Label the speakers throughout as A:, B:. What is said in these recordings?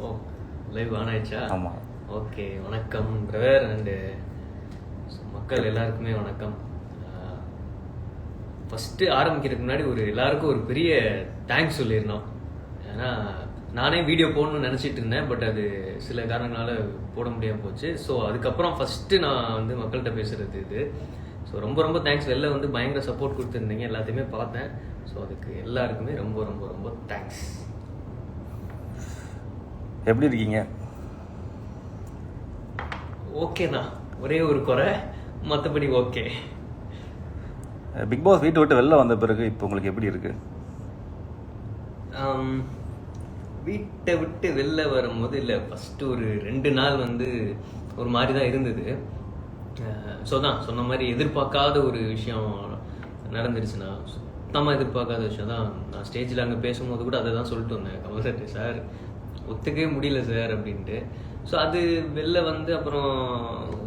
A: O, live on ஆயிடுச்சா?
B: ஆமாம்.
A: Okay, வணக்கம் பிரதர் அண்டு மக்கள் எல்லாருக்குமே வணக்கம். ஃபஸ்ட்டு ஆரம்பிக்கிறதுக்கு முன்னாடி எல்லாருக்கும் ஒரு பெரிய தேங்க்ஸ் சொல்லிடணும். ஏன்னா நானே வீடியோ போடணும்னு நினச்சிட்டு இருந்தேன், பட் அது சில காரணங்களால் போட முடியாமல் போச்சு. ஸோ அதுக்கப்புறம் ஃபஸ்ட்டு நான் வந்து மக்கள்கிட்ட பேசுகிறது இது. ஸோ ரொம்ப ரொம்ப தேங்க்ஸ். வெளில வந்து பயங்கர சப்போர்ட் கொடுத்துருந்தீங்க, எல்லாத்தையுமே பார்த்தேன். ஸோ அதுக்கு எல்லாருக்குமே ரொம்ப ரொம்ப ரொம்ப தேங்க்ஸ்.
B: எப்படி இருக்கீங்க?
A: ஓகேண்ணா, ஒரே ஒரு குறை, மற்றபடி ஓகே.
B: பிக் பாஸ் வீட்டை விட்டு வெளில வந்த பிறகு இப்போ உங்களுக்கு எப்படி இருக்கு?
A: வீட்டை விட்டு வெளில வரும்போது இல்லை, ஃபஸ்ட்டு ஒரு 2 நாள் வந்து ஒரு மாதிரி தான் இருந்தது. ஸோ தான் சொன்ன மாதிரி எதிர்பார்க்காத ஒரு விஷயம் நடந்துருச்சுண்ணா. சுத்தமாக எதிர்பார்க்காத விஷயம் தான். நான் ஸ்டேஜில் அங்கே பேசும்போது கூட அதை தான் சொல்லிட்டு வந்தேன், கமல் சார் ஒத்துக்கவே முடியல சார் அப்படின்ட்டு. ஸோ அது வெளில வந்து அப்புறம்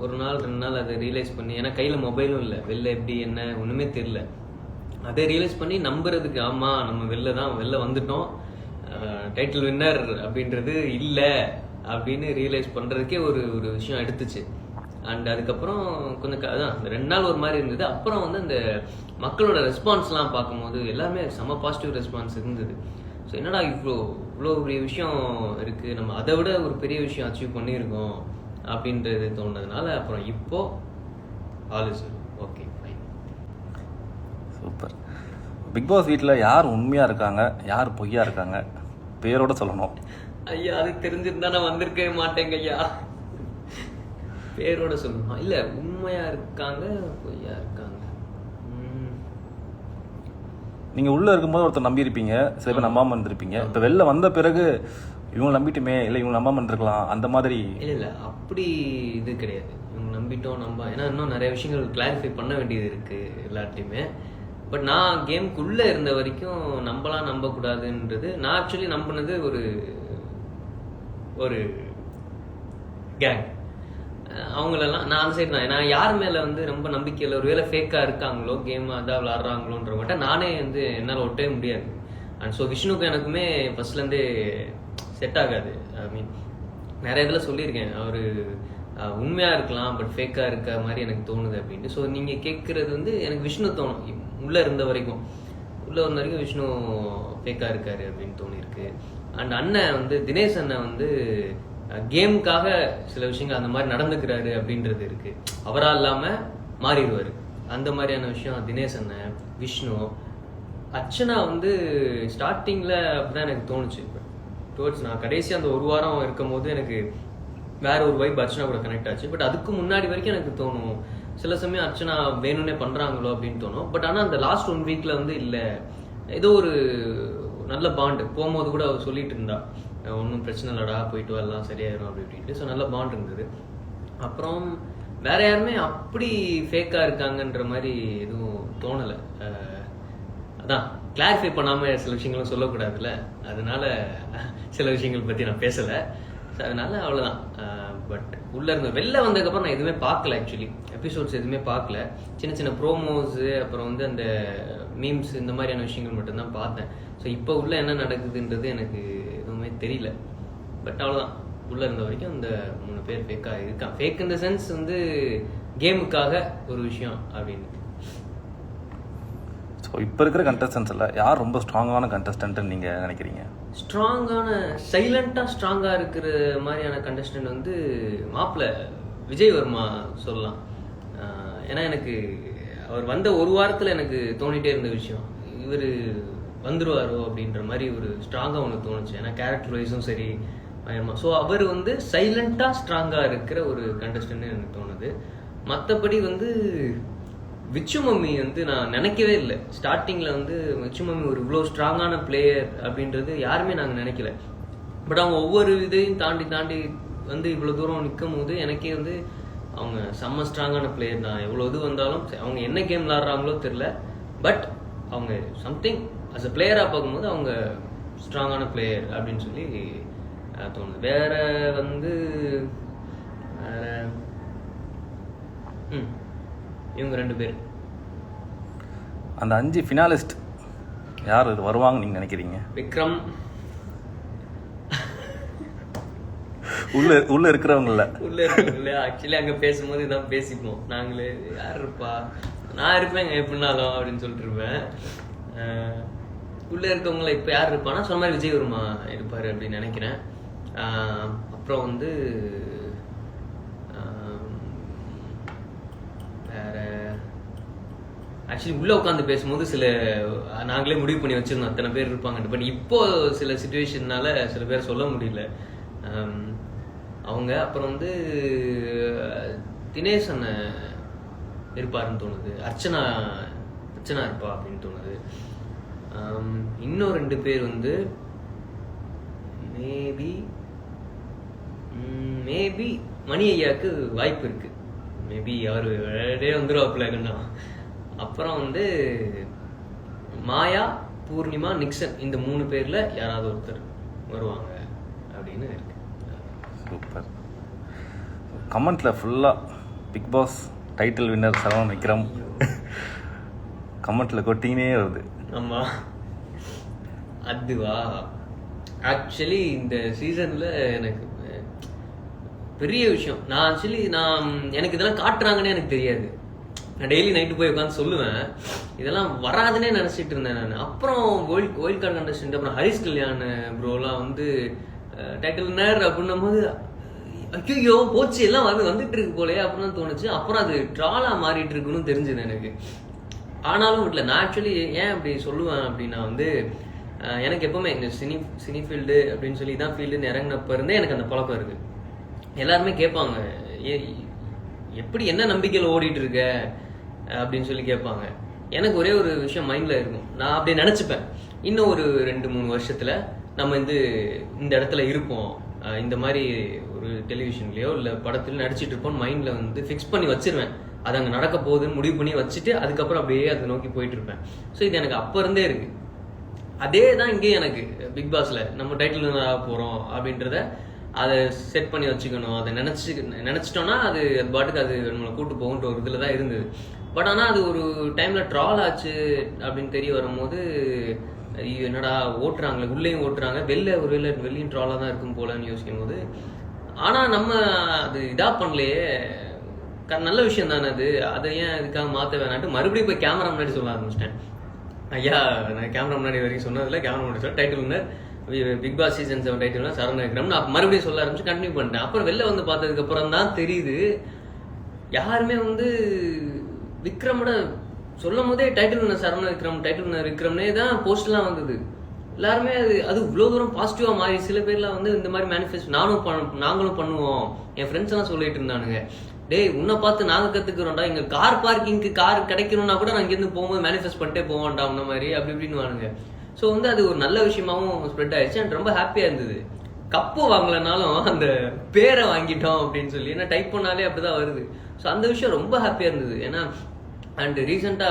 A: ஒரு நாள் 2 நாள் அதை ரியலைஸ் பண்ணி, ஏன்னா கையில் மொபைலும் இல்லை, வெளில எப்படி என்ன ஒன்றுமே தெரில. அதை ரியலைஸ் பண்ணி நம்புறதுக்கு, ஆமாம் நம்ம வெளில வந்துட்டோம், டைட்டில் வின்னர் அப்படின்றது இல்லை அப்படின்னு ரியலைஸ் பண்ணுறதுக்கே ஒரு விஷயம் எடுத்துச்சு. அண்ட் அதுக்கப்புறம் கொஞ்சம் அதான் அந்த 2 நாள் ஒரு மாதிரி இருந்தது. அப்புறம் வந்து அந்த மக்களோட ரெஸ்பான்ஸ்லாம் பார்க்கும்போது எல்லாமே செம்ம பாசிட்டிவ் ரெஸ்பான்ஸ் இருந்தது. ஸோ என்னடா இவ்வளோ பெரிய விஷயம் இருக்குது, நம்ம அதை விட ஒரு பெரிய விஷயம் அச்சீவ் பண்ணியிருக்கோம் அப்படின்றது தோணுனதுனால அப்புறம் இப்போ all is okay, fine.
B: Super. Bigg Boss வீட்டில் யார் உண்மையாக இருக்காங்க, யார் பொய்யா இருக்காங்க, பேரோட சொல்லணும்.
A: ஐயா, அது தெரிஞ்சிருந்தா நான் வந்திருக்கவே மாட்டேங்க ஐயா. பேரோட சொல்லணும். இல்லை, உண்மையாக இருக்காங்க பொய்யா இருக்காங்க.
B: நீங்கள் உள்ளே இருக்கும்போது ஒருத்தர் நம்பியிருப்பீங்க, சில பேர் நம்பாமல் இருந்திருப்பீங்க. இப்போ வெளில வந்த பிறகு இவங்க நம்பிட்டுமே, இல்லை இவங்க நம்பாமல் இருந்திருக்கலாம், அந்த மாதிரி.
A: இல்லை அப்படி இது கிடையாது. இவங்க நம்பிட்டோம் ஏன்னா இன்னும் நிறைய விஷயங்கள் கிளாரிஃபை பண்ண வேண்டியது இருக்குது எல்லார்ட்டையுமே. பட் நான் கேமுக்குள்ளே இருந்த வரைக்கும் நம்பக்கூடாதுன்றது, நான் ஆக்சுவலி நம்பினது ஒரு கேங். அவங்களெல்லாம் நான் அந்த சைடு தான். நான் யார் மேலே வந்து ரொம்ப நம்பிக்கையில் ஒருவேளை ஃபேக்காக இருக்காங்களோ, கேம் அதான் விளாட்றாங்களோன்ற மட்டும் நானே வந்து என்னால் ஒட்டவே முடியாது. அண்ட் ஸோ விஷ்ணுக்கு எனக்குமே ஃபர்ஸ்ட்லேருந்தே செட் ஆகாது. ஐ மீன் நிறைய இதில் சொல்லியிருக்கேன், அவர் உண்மையாக இருக்கலாம் பட் ஃபேக்காக இருக்க மாதிரி எனக்கு தோணுது அப்படின்ட்டு. ஸோ நீங்கள் கேட்குறது வந்து எனக்கு விஷ்ணு தோணும். உள்ளே இருந்த வரைக்கும் விஷ்ணு ஃபேக்காக இருக்காரு அப்படின்னு தோணியிருக்கு. அண்ட் அண்ணன் வந்து தினேஷ் அண்ணன் வந்து கேமுக்காக சில விஷயங்கள் அந்த மாதிரி நடந்துக்கிறாரு அப்படின்றது இருக்கு. அவரால் இல்லாமல் மாறிடுவார், அந்த மாதிரியான விஷயம் தினேஷ் அண்ணன், விஷ்ணு, அர்ச்சனா வந்து ஸ்டார்டிங்கில் அப்படிதான் எனக்கு தோணுச்சு. டுவர்ட்ஸ் நான் கடைசி அந்த ஒரு வாரம் இருக்கும் போது எனக்கு வேற ஒரு வைப் அர்ச்சனா கூட கனெக்ட் ஆச்சு. பட் அதுக்கு முன்னாடி வரைக்கும் எனக்கு தோணும் சில சமயம் அர்ச்சனா வேணும்னே பண்ணுறாங்களோ அப்படின்னு தோணும். பட் ஆனால் அந்த லாஸ்ட் 1 வீக்ல வந்து இல்லை, ஏதோ ஒரு நல்ல பாண்டு. போகும்போது கூட அவர் சொல்லிட்டு இருந்தா, ஒன்றும் பிரச்சனை இல்லைடா, போயிட்டு வரலாம், சரியாயிரும் அப்படி இப்படின்ட்டு. ஸோ நல்ல பாண்ட் இருந்தது. அப்புறம் வேற யாருமே அப்படி ஃபேக்காக இருக்காங்கன்ற மாதிரி எதுவும் தோணலை. அதான் கிளாரிஃபை பண்ணாமல் சில விஷயங்களும் சொல்லக்கூடாதுல்ல, அதனால சில விஷயங்கள் பற்றி நான் பேசலை. ஸோ அதனால அவ்வளோதான். பட் உள்ளே இருந்த வெளில வந்ததுக்கப்புறம் நான் எதுவுமே பார்க்கல, ஆக்சுவலி எபிசோட்ஸ் எதுவுமே பார்க்கல. சின்ன சின்ன ப்ரோமோஸு, அப்புறம் வந்து அந்த மீம்ஸ், இந்த மாதிரியான விஷயங்கள் மட்டும்தான் பார்த்தேன். ஸோ இப்போ உள்ள என்ன நடக்குதுன்றது எனக்கு எதுவுமே தெரியல. பட் அவ்வளோதான், உள்ளே இருந்த வரைக்கும் அந்த 3 பேர் ஃபேக்காக இருக்கான். ஃபேக் இந்த சென்ஸ் வந்து கேமுக்காக ஒரு விஷயம் அப்படின்னு.
B: ஸோ இப்போ இருக்கிற கண்டஸ்டன்ஸில் யார் ரொம்ப ஸ்ட்ராங்கான கண்டஸ்டன்ட்னு நீங்கள் நினைக்கிறீங்க?
A: ஸ்ட்ராங்கான, சைலண்டாக ஸ்ட்ராங்காக இருக்கிற மாதிரியான கண்டஸ்டன்ட் வந்து மாப்பிள்ளை விஜய் வர்மா சொல்லலாம். ஏன்னா எனக்கு அவர் வந்த ஒரு வாரத்தில் எனக்கு தோணிகிட்டே இருந்த விஷயம், இவர் வந்துடுவாரோ அப்படின்ற மாதிரி ஒரு ஸ்ட்ராங்காக ஒன்று தோணுச்சு. ஏன்னா கேரக்டர் வைஸும் சரி. ஸோ அவர் வந்து சைலண்டாக ஸ்ட்ராங்காக இருக்கிற ஒரு கண்டஸ்டன்ட்னு எனக்கு தோணுது. மற்றபடி வந்து விச்சு மம்மி வந்து நான் நினைக்கவே இல்லை. ஸ்டார்டிங்கில் வந்து விச்சு மம்மி ஒரு இவ்வளோ ஸ்ட்ராங்கான பிளேயர் அப்படின்றது யாருமே நாங்கள் நினைக்கல. பட் அவங்க ஒவ்வொரு இதையும் தாண்டி வந்து இவ்வளோ தூரம் நிற்கும் போது எனக்கே வந்து அவங்க செம்ம ஸ்ட்ராங்கான பிளேயர் தான். எவ்வளோ இது வந்தாலும் அவங்க என்ன கேம் விளாட்றாங்களோ தெரில, பட் அவங்க சம்திங் அஸ் அ பிளேயராக பார்க்கும்போது அவங்க ஸ்ட்ராங்கான பிளேயர் அப்படின்னு சொல்லி தோணுது. வேற வந்து இவங்க 2 பேர்.
B: அந்த 5 ஃபினாலிஸ்ட் யார் வருவாங்க நீங்கள் நினைக்கிறீங்க?
A: விக்ரம்,
B: உள்ள இருக்கிறவங்கள
A: உள்ள இருக்குல்ல ஆக்சுவலி அங்கே பேசும்போது இதான் பேசிப்போம் நாங்களே. யார் இருப்பா, நான் இருப்பேங்க எப்படின்னாலும் அப்படின்னு சொல்லிட்டு இருப்பேன். உள்ளே இருக்கவங்கள இப்போ யார் இருப்பானா சொன்ன மாதிரி விஜய் வருமா இருப்பார் அப்படின்னு நினைக்கிறேன். அப்புறம் வந்து வேற ஆக்சுவலி உள்ளே உட்காந்து பேசும்போது சில நாங்களே முடிவு பண்ணி வச்சிருந்தோம் அத்தனை பேர் இருப்பாங்கன்னு. பட் இப்போ சில சுச்சுவேஷன்னால சில பேர் சொல்ல முடியல அவங்க. அப்புறம் வந்து தினேஷ் அண்ணன் இருப்பாருன்னு தோணுது, அர்ச்சனா இருப்பா அப்படின்னு தோணுது. இன்னும் 2 பேர் வந்து மேபி மணி ஐயாவுக்கு வாய்ப்பு இருக்கு. மேபி அவர் வந்துருவாப்புலன்னா. அப்புறம் வந்து மாயா, பூர்ணிமா, நிக்சன் இந்த 3 பேர்ல யாராவது ஒருத்தர் வருவாங்க அப்படின்னு இருக்கு.
B: சூப்பர். கமெண்ட்ல ஃபுல்லா Bigg Boss title winner Saravanan Vikram கமெண்ட்ல கொட்டினே வருது.
A: ஆமா அதுவா ஆக்சுவலி இந்த சீசன்ல எனக்கு பெரிய விஷயம். நான் எனக்கு இதெல்லாம் காட்டுறாங்கன்னு எனக்கு தெரியாது. நான் டெய்லி நைட்டு போய் உட்காந்து சொல்லுவேன், இதெல்லாம் வராதுன்னே நினைச்சிட்டு இருந்தேன் நான். அப்புறம் ஒயில்ட் கார்டு கண்டஸ்டன்ட் அப்புறம் ஹரிஷ் கல்யாண் ப்ரோலாம் வந்து டைட்டில் வின்னர் அப்படின்னும் போது ஐயோ போச்சு எல்லாம் வந்துட்டு இருக்கு போலே அப்படின்னு தோணுச்சு. அப்புறம் அது ட்ராலா மாறிட்டு இருக்குன்னு தெரிஞ்சது எனக்கு. ஆனாலும் வீட்டில் நான் ஆக்சுவலி ஏன் அப்படி சொல்லுவேன் அப்படின்னா வந்து எனக்கு எப்பவுமே இந்த சினி ஃபீல்டு அப்படின்னு சொல்லி தான் ஃபீல்டுன்னு இறங்கினப்ப இருந்தே எனக்கு அந்த பழக்கம் இருக்கு. எல்லாருமே கேட்பாங்க எப்படி என்ன நம்பிக்கையில் ஓடிட்டு இருக்க அப்படின்னு சொல்லி கேட்பாங்க. எனக்கு ஒரே ஒரு விஷயம் மைண்ட்ல இருக்கும். நான் அப்படி நினைச்சுப்பேன், இன்னும் ஒரு 2-3 வருஷத்துல நம்ம இந்த இடத்துல இருப்போம், இந்த மாதிரி ஒரு டெலிவிஷன்லயோ இல்ல படத்துல நடிச்சிட்டு இருப்போம் மைண்ட்ல வந்து ஃபிக்ஸ் பண்ணி வச்சிருவேன். அது அங்கே நடக்க போகுதுன்னு முடிவு பண்ணி வச்சுட்டு அதுக்கப்புறம் அப்படியே அதை நோக்கி போயிட்டு இருப்பேன். ஸோ இது எனக்கு அப்போ இருந்தே இருக்கு. அதே தான் இங்கேயும் எனக்கு பிக் பாஸ்ல நம்ம டைட்டில் வின்னர் போறோம் அப்படின்றத அதை செட் பண்ணி வச்சுக்கணும். அதை நினைச்சிட்டோம்னா அது பாட்டுக்கு அது நம்மளை கூட்டு போகுன்ற ஒரு இதுல தான் இருந்தது. பட் ஆனால் அது ஒரு டைம்ல ட்ரால் ஆச்சு அப்படின்னு தெரிய வரும்போது என்னடா ஓட்டுறாங்களே, உள்ளேயும் ஓட்டுறாங்க, வெளியும் ட்ராலாக தான் இருக்கும் போலன்னு யோசிக்கும் போது, ஆனால் நம்ம அது இதா பண்ணலையே, நல்ல விஷயம் தானே அது, அதை ஏன் இதுக்காக மாற்ற வேணான்ட்டு மறுபடியும் போய் கேமரா முன்னாடி சொல்ல ஆரம்பிச்சிட்டேன். ஐயா நான் கேமரா முன்னாடி வரைக்கும் சொன்னதில்ல, கேமரா முன்னாடி சொல்ல title winner Bigg Boss season 7 title winner Saravanan Vikram நான் மறுபடியும் சொல்ல ஆரம்பிச்சு கண்டினியூ பண்ணிட்டேன். அப்புறம் வெளில வந்து பார்த்ததுக்கு அப்புறம் தான் தெரியுது யாருமே வந்து விக்ரமோட சொல்லும் போதே title winner Saravanan Vikram, title winner விக்ரம்னே தான் போஸ்ட்லாம் வந்தது. எல்லாருமே அது இவ்வளோ தூரம் பாசிட்டிவா மாறி சில பேர்லாம் வந்து இந்த மாதிரி மேனிஃபெஸ்ட் நாங்களும் பண்ணுவோம். என் ஃப்ரெண்ட்ஸ் எல்லாம் சொல்லிட்டு இருந்தானுங்க, டேய் உன்னை பார்த்து நாங்க கத்துக்கிறோம்டா, எங்க கார் பார்க்கிங்க்கு கார் கிடைக்கணும்னா கூட நான் இங்கிருந்து போகும்போது மேனிஃபெஸ்ட் பண்ணிட்டே போவோம்டா அந்த மாதிரி அப்படி இப்படின்னு வானுங்க. ஸோ வந்து அது ஒரு நல்ல விஷயமாவும் ஸ்ப்ரெட் ஆயிடுச்சு. அண்ட் ரொம்ப ஹாப்பியா இருந்தது. கப்பு வாங்கலனாலும் அந்த பேரை வாங்கிட்டோம் அப்படின்னு சொல்லி, ஏன்னா டைப் பண்ணாலே அப்படிதான் வருது. ஸோ அந்த விஷயம் ரொம்ப ஹாப்பியா இருந்தது. ஏன்னா அண்ட் ரீசெண்டா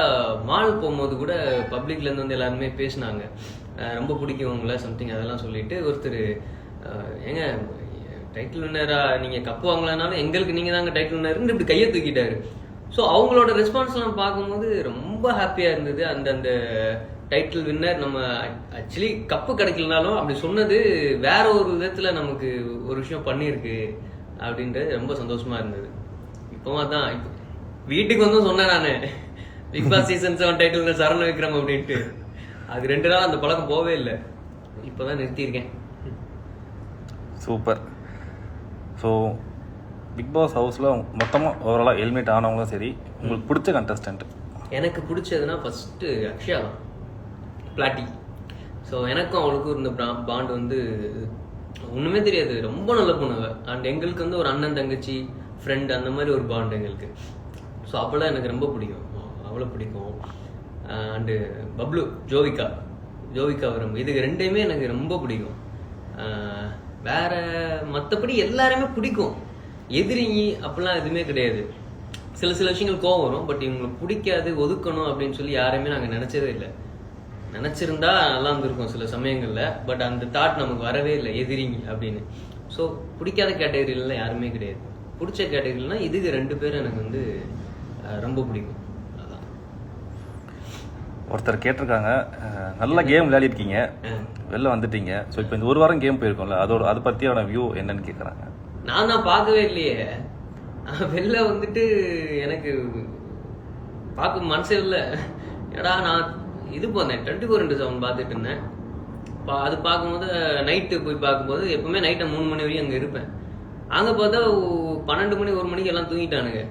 A: மால் போகும்போது கூட பப்ளிக்ல இருந்து வந்து எல்லாருமே பேசினாங்க, ரொம்ப பிடிக்கும் உங்களை சம்திங் அதெல்லாம் சொல்லிட்டு. ஒருத்தர் ஏங்க டைட்டில் வின்னரா நீங்க கப்பு வாங்கலனாலும் எங்களுக்கு நீங்க தாங்க டைட்டில் வின்னர்னு இப்படி கையை தூக்கிட்டாரு. ஸோ அவங்களோட ரெஸ்பான்ஸ் எல்லாம் பார்க்கும்போது ரொம்ப ஹாப்பியா இருந்தது. அந்த டைட்டில் வின்னர் நம்ம ஆக்சுவலி கப்பு கிடைக்கலனாலும் அப்படி சொன்னது வேற ஒரு விதத்துல நமக்கு ஒரு விஷயம் பண்ணிருக்கு அப்படின்றது ரொம்ப சந்தோஷமா இருந்தது. இப்போவா தான் வீட்டுக்கு வந்து சொன்னேன் நானு, Bigg Boss season 7 title winner Saravanan Vikram அப்படின்ட்டு. அது 2 நாள் அந்த பழக்கம் போவே இல்லை, இப்போதான் நிறுத்தியிருக்கேன்.
B: சூப்பர். ஸோ பிக் பாஸ் ஹவுஸில் மொத்தமாக ஓவராலாக ஹெல்மெட் ஆனவங்களும் சரி, உங்களுக்கு பிடிச்ச கண்டஸ்டன்ட்? எனக்கு
A: பிடிச்சதுன்னா ஃபர்ஸ்ட் அக்ஷயா தான், பிளாட்டி. ஸோ எனக்கும் அவளுக்கும் இருந்த பாண்ட் வந்து ஒன்றுமே தெரியாது, ரொம்ப நல்ல பொண்ணுங்க. அண்ட் எங்களுக்கு வந்து ஒரு அண்ணன் தங்கச்சி ஃப்ரெண்ட் அந்த மாதிரி ஒரு பாண்ட் எங்களுக்கு. ஸோ அப்போல்லாம் எனக்கு ரொம்ப பிடிக்கும், அவ்வளோ பிடிக்கும். அண்டு பப்ளு, ஜோவிகா வரும், இதுக்கு 2மே எனக்கு ரொம்ப பிடிக்கும். வேற மற்றபடி எல்லாருமே பிடிக்கும். எதிரிங்கி அப்படிலாம் எதுவுமே கிடையாது. சில விஷயங்கள் கோவம் வரும், பட் இவங்களுக்கு பிடிக்காது ஒதுக்கணும் அப்படின்னு சொல்லி யாரையுமே நாங்கள் நினைச்சதே இல்லை. நினைச்சிருந்தா நல்லா இருந்திருக்கும் சில சமயங்கள்ல, பட் அந்த தாட் நமக்கு வரவே இல்லை எதிரிங்கி அப்படின்னு. ஸோ பிடிக்காத கேட்டகரியிலாம் யாருமே கிடையாது. பிடிச்ச கேட்டகரினா இதுக்கு 2 பேரும் எனக்கு வந்து ரொம்ப பிடிக்கும். அதான்.
B: ஒருத்தர் கேட்டிருக்காங்க, நல்ல கேம் விளையாடிருக்கீங்க, வெளில வந்துட்டீங்க. ஸோ இப்போ இந்த ஒரு வாரம் கேம் போயிருக்கோம்ல, அதை பற்றியான வியூ என்னன்னு கேட்குறாங்க.
A: நான் தான் பார்க்கவே இல்லையே. வெளில வந்துட்டு எனக்கு பார்க்க மனசே இல்லை. ஏடா நான் இது போனேன் 24/7 பார்த்துட்டு இருந்தேன். அது பார்க்கும்போது நைட்டு போய் பார்க்கும்போது எப்பவுமே நைட்டை 3 மணி வரையும் அங்கே இருப்பேன். அங்கே பார்த்தா 12 மணி 1 மணிக்கு எல்லாம் தூங்கிட்டானுங்க.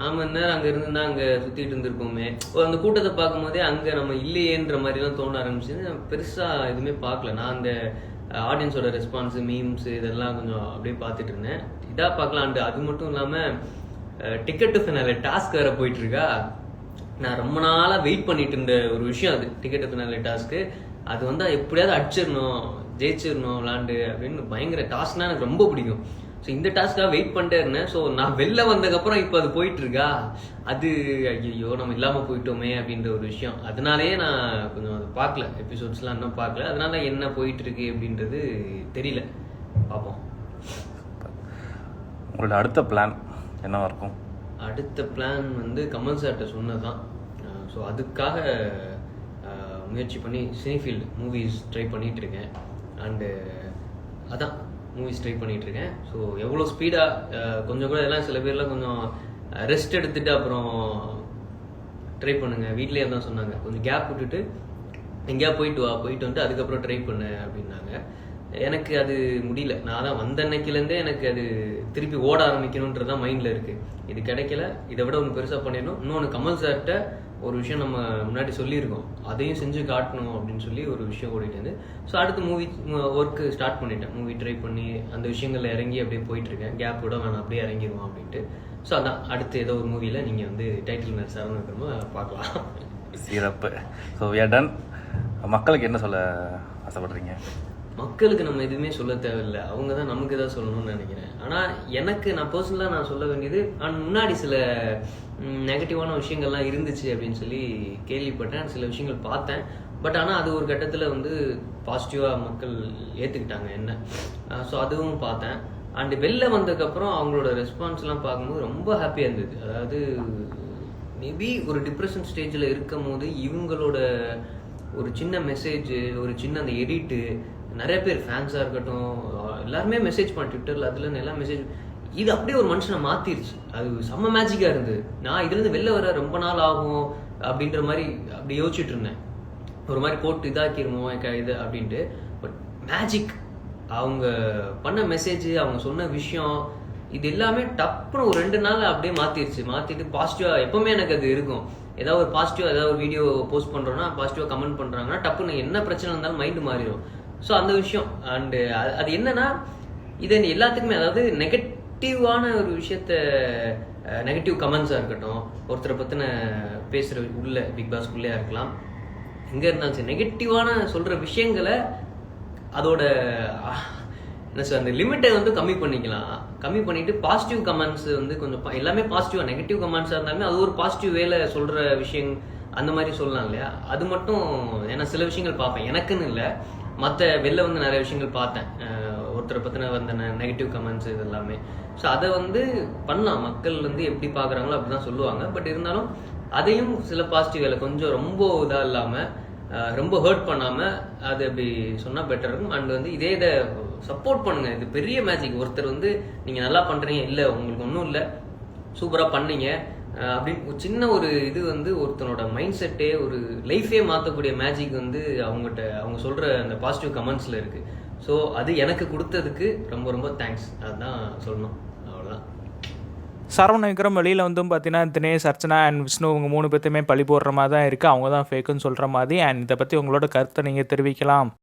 A: 1 மணி நேரம் அங்கே இருந்துருந்தா அங்கே சுற்றிட்டு இருந்திருப்போமே. அந்த கூட்டத்தை பார்க்கும்போதே அங்கே நம்ம இல்லையேன்ற மாதிரிலாம் தோண ஆரம்பிச்சு. பெருசாக எதுவுமே பார்க்கல. நான் அந்த ஆடியன்ஸோட ரெஸ்பான்ஸு, மீம்ஸு இதெல்லாம் கொஞ்சம் அப்படியே பார்த்துட்டு இருந்தேன். இதாக பார்க்கலான்ட்டு. அது மட்டும் இல்லாமல் டிக்கெட் டு ஃபினாலே டாஸ்க் வேறு போயிட்டுருக்கா. நான் ரொம்ப நாளாக வெயிட் பண்ணிட்டு இருந்த ஒரு விஷயம் அது, டிக்கெட் டு ஃபினாலே டாஸ்க்கு. அது வந்து எப்படியாவது அடிச்சிடணும், ஜெயிச்சிடணும் விளாண்டு அப்படின்னு பயங்கர டாஸ்க்னா எனக்கு ரொம்ப பிடிக்கும். ஸோ இந்த டாஸ்க்காக வெயிட் பண்ணிட்டே இருந்தேன். ஸோ நான் வெளில வந்ததுக்கப்புறம் இப்போ அது போயிட்டுருக்கா. அது ஐயோ நம்ம இல்லாமல் போயிட்டோமே அப்படின்ற ஒரு விஷயம். அதனாலேயே நான் கொஞ்சம் அது பார்க்கல, எபிசோட்ஸ்லாம் இன்னும் பார்க்கல. அதனால என்ன போயிட்டுருக்கு அப்படின்றது தெரியல. பார்ப்போம்.
B: உங்களோட அடுத்த பிளான் என்னவா இருக்கும்?
A: அடுத்த பிளான் வந்து கமல் சார்கிட்ட சொன்னதான். ஸோ அதுக்காக முயற்சி பண்ணி சினிஃபீல்டு மூவிஸ் ட்ரை பண்ணிகிட்ருக்கேன். அண்டு அதான் மூவிஸ் ட்ரை பண்ணிகிட்ருக்கேன். ஸோ எவ்வளோ ஸ்பீடாக கொஞ்சம் கூட எல்லாம் சில பேர்லாம் கொஞ்சம் ரெஸ்ட் எடுத்துகிட்டு அப்புறம் ட்ரை பண்ணுங்கள், வீட்லேயே தான் சொன்னாங்க. கொஞ்சம் கேப் விட்டுட்டு எங்கேயா போயிட்டு வா, போயிட்டு வந்துட்டு அதுக்கப்புறம் ட்ரை பண்ணு அப்படின்னாங்க. எனக்கு அது முடியல. நான் தான் வந்த அன்னைக்குலேருந்தே எனக்கு அது திருப்பி ஓட ஆரம்பிக்கணுன்றது தான் மைண்டில் இருக்குது. இது கிடைக்கல, இதை விட ஒன்று பெருசாக பண்ணிடணும். இன்னொன்று கமல் சார்கிட்ட ஒரு விஷயம் நம்ம முன்னாடி சொல்லியிருக்கோம், அதையும் செஞ்சு காட்டணும் அப்படின்னு சொல்லி ஒரு விஷயம் ஓடிட்டு இருந்து. ஸோ அடுத்து மூவி ஒர்க்கு ஸ்டார்ட் பண்ணிட்டேன். மூவி ட்ரை பண்ணி அந்த விஷயங்களில் இறங்கி அப்படியே போயிட்டுருக்கேன். கேப் விட வேணாம், அப்படியே இறங்கிடுவோம் அப்படின்ட்டு. ஸோ அதான் அடுத்து ஏதோ ஒரு மூவியில் நீங்கள் வந்து டைட்டில் மேட்ச் சரண் விக்ரமா பார்க்கலாம்.
B: சிறப்பு. So we are done. மக்களுக்கு என்ன சொல்ல ஆசைப்படுறீங்க?
A: மக்களுக்கு நம்ம எதுவுமே சொல்ல தேவையில்லை, அவங்க தான் நமக்கு தான் சொல்லணும்னு நினைக்கிறேன். ஆனால் எனக்கு நான் பர்சனலாக நான் சொல்ல வேண்டியது, நான் முன்னாடி சில நெகட்டிவான விஷயங்கள்லாம் இருந்துச்சு அப்படின்னு சொல்லி கேள்விப்பட்டேன், சில விஷயங்கள் பார்த்தேன். பட் ஆனால் அது ஒரு கட்டத்தில் வந்து பாசிட்டிவாக மக்கள் ஏற்றுக்கிட்டாங்க என்ன. ஸோ அதுவும் பார்த்தேன். அண்டு வெளில வந்ததுக்கப்புறம் அவங்களோட ரெஸ்பான்ஸ்லாம் பார்க்கும்போது ரொம்ப ஹாப்பியாக இருந்தது. அதாவது மேபி ஒரு டிப்ரெஷன் ஸ்டேஜில் இருக்கும் போது இவங்களோட ஒரு சின்ன மெசேஜ், ஒரு சின்ன அந்த எடிட்டு, நிறைய பேர் ஃபேன்ஸாக இருக்கட்டும் எல்லாருமே மெசேஜ் பண்ண ட்விட்டரில் அதில் எல்லாம் மெசேஜ், இது அப்படியே ஒரு மனுஷனை மாற்றிருச்சு. அது செம்ம மேஜிக்காக இருந்தது. நான் இதுலேருந்து வெளில வர ரொம்ப நாள் ஆகும் அப்படின்ற மாதிரி அப்படி யோசிச்சுட்டு இருந்தேன். ஒரு மாதிரி போட்டு இதாக்கிருமோ இது அப்படின்ட்டு. பட் மேஜிக், அவங்க பண்ண மெசேஜ், அவங்க சொன்ன விஷயம், இது எல்லாமே டப்புன்னு ஒரு 2 நாள் அப்படியே மாற்றிருச்சு. மாற்றிட்டு பாசிட்டிவாக எப்போவுமே எனக்கு அது இருக்கும். ஏதாவது ஒரு பாசிட்டிவாக ஏதாவது ஒரு வீடியோ போஸ்ட் பண்ணுறோன்னா, பாசிட்டிவாக கமெண்ட் பண்ணுறாங்கன்னா டப்புன்னு என்ன பிரச்சனை இருந்தாலும் மைண்டு மாறிடும். ஸோ அந்த விஷயம். அண்டு அது என்னன்னா, இது எல்லாத்துக்குமே, அதாவது நெகட்டிவான ஒரு விஷயத்த, நெகட்டிவ் கமெண்ட்ஸாக இருக்கட்டும், ஒருத்தரை பற்றின பேசுகிற உள்ள பிக் பாஸ்க்குள்ளேயா இருக்கலாம், எங்கே இருந்தாலும் சரி, நெகட்டிவான சொல்கிற விஷயங்களை அதோட என்ன சார் அந்த லிமிட்டை வந்து கம்மி பண்ணிக்கலாம். கம்மி பண்ணிட்டு பாசிட்டிவ் கமெண்ட்ஸ் வந்து கொஞ்சம் எல்லாமே பாசிட்டிவாக, நெகட்டிவ் கமெண்ட்ஸாக இருந்தாலுமே அது ஒரு பாசிட்டிவ் வேலை சொல்கிற விஷயம் அந்த மாதிரி சொல்லலாம் இல்லையா. அது மட்டும், ஏன்னா சில விஷயங்கள் பார்ப்பேன், எனக்குன்னு இல்லை, மற்ற வெளில வந்து நிறைய விஷயங்கள் பார்த்தேன், ஒருத்தரை பற்றின வந்த நெகட்டிவ் கமெண்ட்ஸ் இது எல்லாமே. ஸோ அதை வந்து பண்ணலாம், மக்கள் வந்து எப்படி பார்க்குறாங்களோ அப்படி தான் சொல்லுவாங்க. பட் இருந்தாலும் அதையும் சில பாசிட்டிவ் வேலை கொஞ்சம் ரொம்ப இதாக இல்லாமல், ரொம்ப ஹர்ட் பண்ணாமல் அது அப்படி சொன்னால் பெட்டர் இருக்கும். அண்ட் வந்து இதை சப்போர்ட் பண்ணுங்கள். இது பெரிய மேஜிக். ஒருத்தர் வந்து நீங்கள் நல்லா பண்ணுறீங்க, இல்லை உங்களுக்கு ஒன்றும் இல்லை, சூப்பராக பண்ணீங்க அப்படின்னு ஒரு சின்ன ஒரு இது வந்து ஒருத்தனோட மைண்ட் செட்டே, ஒரு லைஃபே மாற்றக்கூடிய மேஜிக் வந்து அவங்ககிட்ட அவங்க சொல்கிற அந்த பாசிட்டிவ் கமெண்ட்ஸில் இருக்குது. ஸோ அது எனக்கு கொடுத்ததுக்கு ரொம்ப ரொம்ப தேங்க்ஸ், அதுதான் சொல்லணும். அவ்வளோதான்.
C: சரவண விக்ரம் வெளியில் வந்து பார்த்தீங்கன்னா தினேஷ், அர்ச்சனா அண்ட் விஷ்ணு இவங்க 3 பேர்த்தையுமே பழி போடுற மாதிரி தான் இருக்குது. அவங்க தான் ஃபேக்குன்னு சொல்கிற மாதிரி. அண்ட் இதை பற்றி உங்களோட கருத்தை நீங்கள் தெரிவிக்கலாம்.